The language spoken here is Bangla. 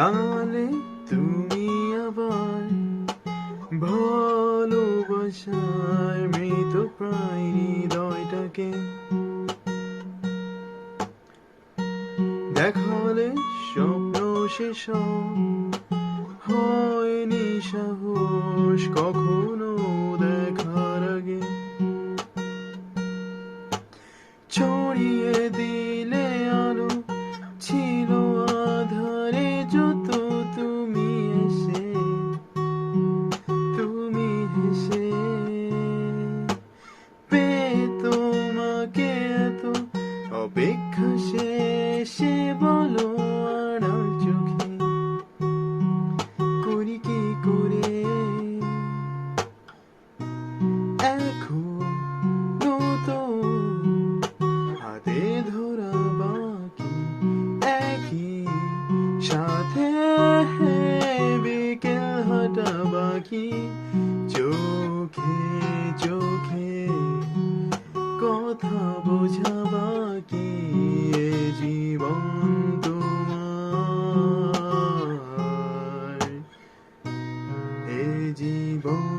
রাঙালে তুমি আবার ভালোবাসায় মৃত প্রায় হৃদয়টাকে দেখালে স্বপ্ন শেষ হয়নি সাহস কখনো দেখার আগে ছড়িয়ে দিলে আলো ছিল আধারে যত তুমি হেসে পেয়ে তোমাকে এত অপেক্ষা শেষে বলো আড়াল চোখে করি কি করে এখনো তো হাতে ধরা বাকি একই সাথে বিকেল হাঁটা বাকি চোখে চোখে কথা বোঝা বাকি এ জীবন তোমার এ জীবন